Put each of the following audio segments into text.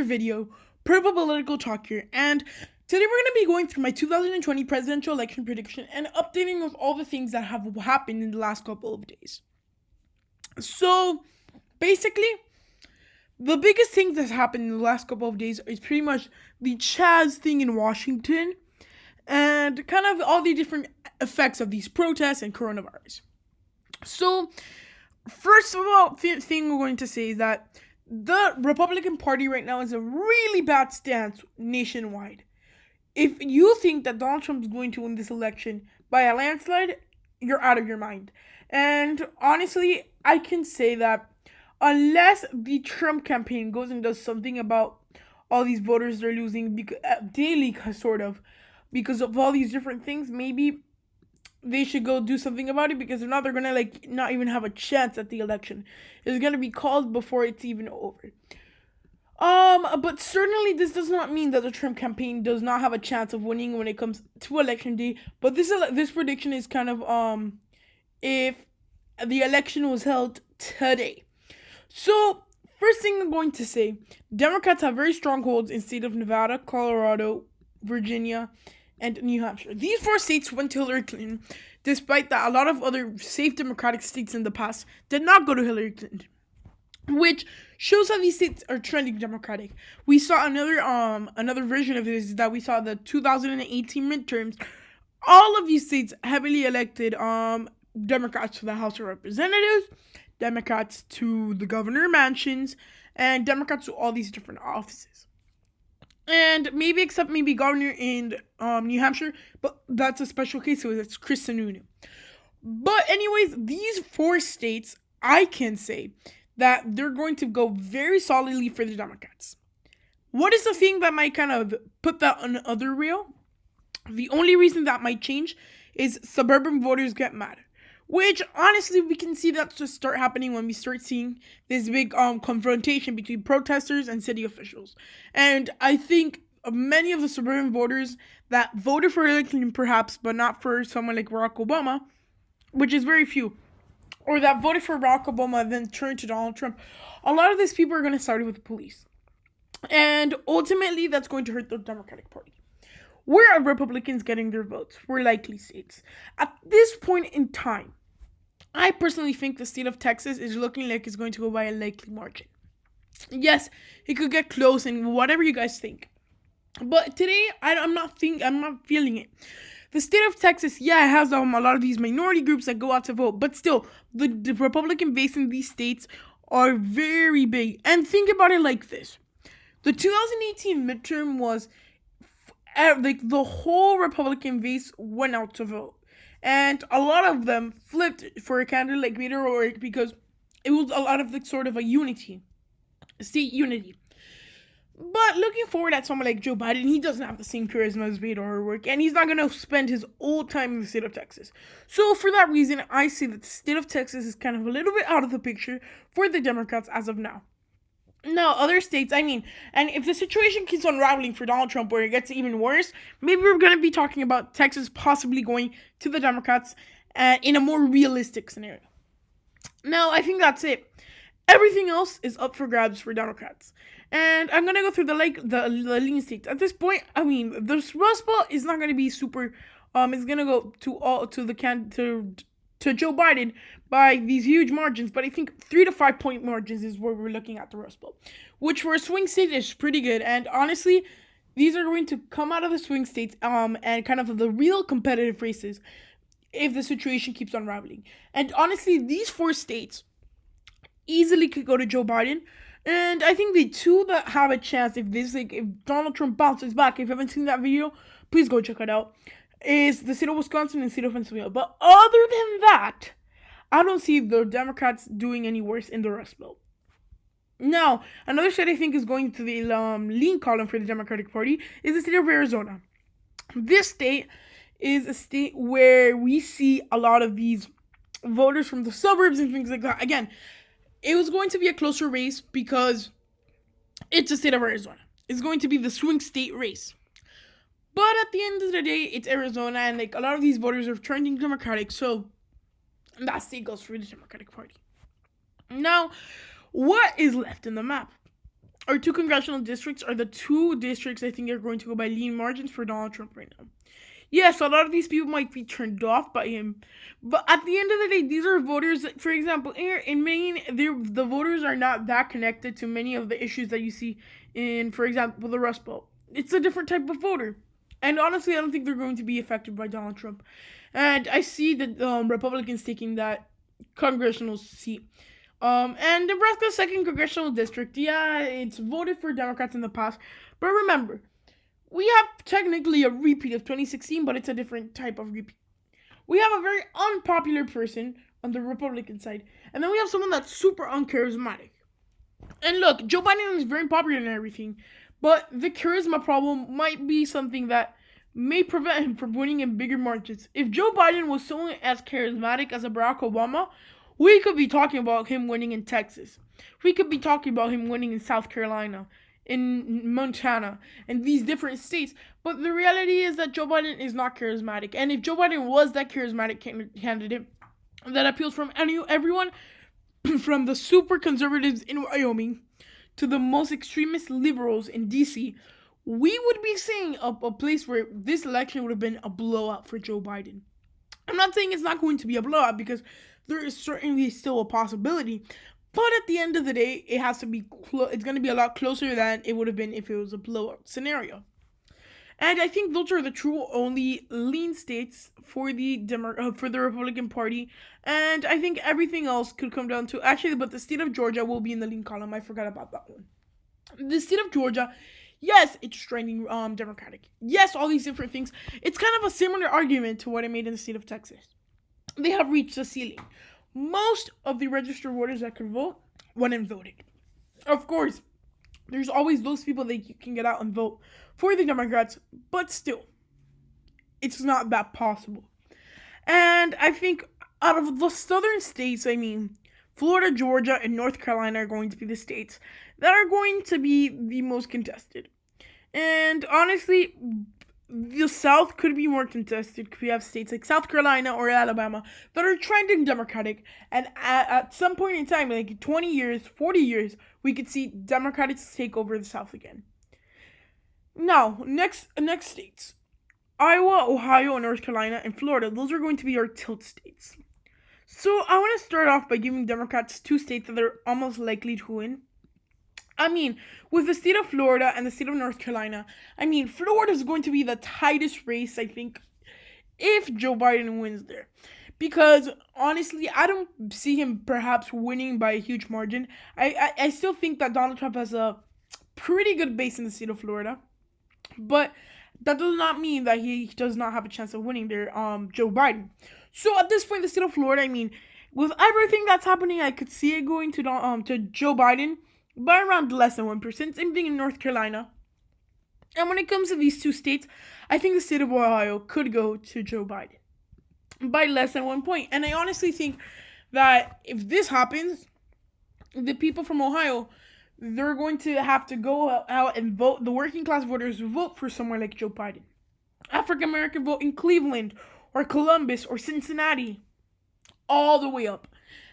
Video, Purple Political Talk here, and today we're going to be going through my 2020 presidential election prediction and updating of all the things that have happened in the last couple of days. So, basically, the biggest thing that's happened in the last couple of days is pretty much the Chaz thing in Washington and kind of all the different effects of these protests and coronavirus. So, first of all, thing we're going to say is that the Republican Party right now is a really bad stance nationwide. If you think that Donald Trump is going to win this election by a landslide, you're out of your mind. And honestly, I can say that unless the Trump campaign goes and does something about all these voters they're losing daily, sort of, because of all these different things, maybe they should go do something about it, because if not, they're gonna not even have a chance at the election. It's gonna be called before it's even over. But certainly this does not mean that the Trump campaign does not have a chance of winning when it comes to election day. But this prediction is kind of if the election was held today. So first thing I'm going to say, Democrats have very strong holds in state of Nevada, Colorado, Virginia, and New Hampshire. These 4 states went to Hillary Clinton, despite that a lot of other safe Democratic states in the past did not go to Hillary Clinton, which shows how these states are trending Democratic. We saw another version of this, that we saw the 2018 midterms. All of these states heavily elected Democrats to the House of Representatives, Democrats to the governor mansions, and Democrats to all these different offices. And maybe except maybe governor in New Hampshire, but that's a special case, so it's Kristen. But anyways, these 4 states, I can say that they're going to go very solidly for the Democrats. What is the thing that might kind of put that on the other rail? The only reason that might change is suburban voters get mad. Which, honestly, we can see that just start happening when we start seeing this big confrontation between protesters and city officials. And I think many of the suburban voters that voted for Hillary Clinton, perhaps, but not for someone like Barack Obama, which is very few, or that voted for Barack Obama and then turned to Donald Trump, a lot of these people are going to side with the police. And ultimately, that's going to hurt the Democratic Party. Where are Republicans getting their votes for likely states? At this point in time, I personally think the state of Texas is looking like it's going to go by a likely margin. Yes, it could get close and whatever you guys think. But today, I'm not feeling it. The state of Texas, yeah, it has a lot of these minority groups that go out to vote, but still, the Republican base in these states are very big. And think about it like this. The 2018 midterm was the whole Republican base went out to vote. And a lot of them flipped for a candidate like Beto because it was a lot of sort of a state unity. But looking forward at someone like Joe Biden, he doesn't have the same charisma as Beto O'Rourke, and he's not going to spend his old time in the state of Texas. So for that reason, I say that the state of Texas is kind of a little bit out of the picture for the Democrats as of now. Now, other states, and if the situation keeps unraveling for Donald Trump or it gets even worse, maybe we're going to be talking about Texas possibly going to the Democrats in a more realistic scenario. Now, I think that's it. Everything else is up for grabs for Democrats. And I'm going to go through the lean states. At this point, the Rust Belt is not going to be super, it's going to go to Joe Biden by these huge margins, but I think 3 to 5 point margins is where we're looking at the Rust Belt, which for a swing state is pretty good. And honestly, these are going to come out of the swing states and kind of the real competitive races if the situation keeps unraveling. And honestly, these 4 states easily could go to Joe Biden. And I think the 2 that have a chance, if Donald Trump bounces back, if you haven't seen that video, please go check it out, is the state of Wisconsin and the state of Pennsylvania. But other than that, I don't see the Democrats doing any worse in the Rust Belt. Now, another state I think is going to the lean column for the Democratic Party is the state of Arizona. This state is a state where we see a lot of these voters from the suburbs and things like that. Again, it was going to be a closer race because it's the state of Arizona. It's going to be the swing state race. But at the end of the day, it's Arizona, and a lot of these voters are turning Democratic, so that state goes for the Democratic Party. Now, what is left in the map? our two congressional districts are the two districts I think are going to go by lean margins for Donald Trump right now. Yes, a lot of these people might be turned off by him, but at the end of the day, these are voters. For example, here in Maine, the voters are not that connected to many of the issues that you see in, for example, the Rust Belt. It's a different type of voter, and honestly, I don't think they're going to be affected by Donald Trump. And I see the Republicans taking that congressional seat. And Nebraska's second congressional district, yeah, it's voted for Democrats in the past, but remember, we have technically a repeat of 2016, but it's a different type of repeat. We have a very unpopular person on the Republican side, and then we have someone that's super uncharismatic. And look, Joe Biden is very popular and everything, but the charisma problem might be something that may prevent him from winning in bigger margins. If Joe Biden was so as charismatic as a Barack Obama, we could be talking about him winning in Texas. We could be talking about him winning in South Carolina, in Montana, and these different states. But the reality is that Joe Biden is not charismatic. And if Joe Biden was that charismatic candidate that appeals from everyone, from the super conservatives in Wyoming to the most extremist liberals in DC, we would be seeing a place where this election would have been a blowout for Joe Biden. I'm not saying it's not going to be a blowout, because there is certainly still a possibility. But at the end of the day, it has to be it's going to be a lot closer than it would have been if it was a blowout scenario. And I think those are the true only lean states for the Republican Party. And I think everything else could come down to, actually, but the state of Georgia will be in the lean column. I forgot about that one. The state of Georgia, yes, it's trending Democratic. Yes, all these different things. It's kind of a similar argument to what I made in the state of Texas. They have reached the ceiling. Most of the registered voters that could vote went and voted. Of course, there's always those people that can get out and vote for the Democrats, but still, it's not that possible. And I think out of the southern states, Florida, Georgia, and North Carolina are going to be the states that are going to be the most contested. And honestly, the South could be more contested because we have states like South Carolina or Alabama that are trending Democratic, and at some point in time, like 20 years, 40 years, we could see Democrats take over the South again. Now, next states. Iowa, Ohio, North Carolina, and Florida, those are going to be our tilt states. So I want to start off by giving Democrats two states that are almost likely to win. With the state of Florida and the state of North Carolina, Florida is going to be the tightest race, I think, if Joe Biden wins there. Because, honestly, I don't see him perhaps winning by a huge margin. I still think that Donald Trump has a pretty good base in the state of Florida. But that does not mean that he does not have a chance of winning there, Joe Biden. So, at this point, the state of Florida, with everything that's happening, I could see it going to Joe Biden by around less than 1%, same thing in North Carolina. And when it comes to these two states, I think the state of Ohio could go to Joe Biden by less than 1 point. And I honestly think that if this happens, the people from Ohio, they're going to have to go out and vote. The working class voters vote for somewhere like Joe Biden. African American vote in Cleveland or Columbus or Cincinnati, all the way up.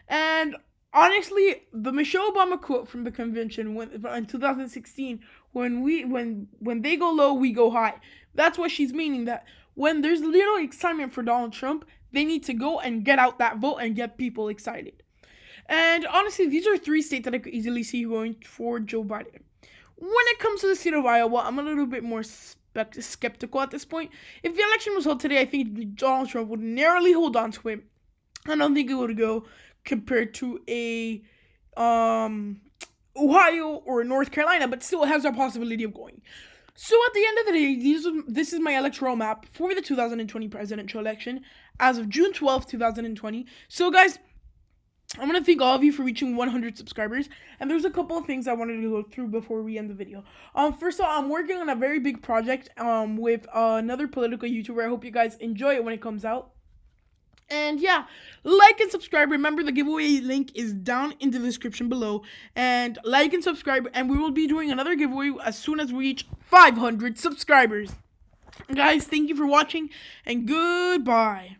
And honestly, the Michelle Obama quote from the convention in 2016, when they go low, we go high. That's what she's meaning, that when there's little excitement for Donald Trump, they need to go and get out that vote and get people excited. And honestly, these are three states that I could easily see going for Joe Biden. When it comes to the state of Iowa, I'm a little bit more skeptical at this point. If the election was held today, I think Donald Trump would narrowly hold on to it. I don't think it would go compared to a Ohio or North Carolina, but still it has a possibility of going. So at the end of the day, this is my electoral map for the 2020 presidential election as of June 12th, 2020. So guys, I want to thank all of you for reaching 100 subscribers, and there's a couple of things I wanted to go through before we end the video. First of all, I'm working on a very big project with another political YouTuber. I hope you guys enjoy it when it comes out. And yeah, like and subscribe. Remember, the giveaway link is down in the description below. And like and subscribe, and we will be doing another giveaway as soon as we reach 500 subscribers. Guys, thank you for watching, and goodbye.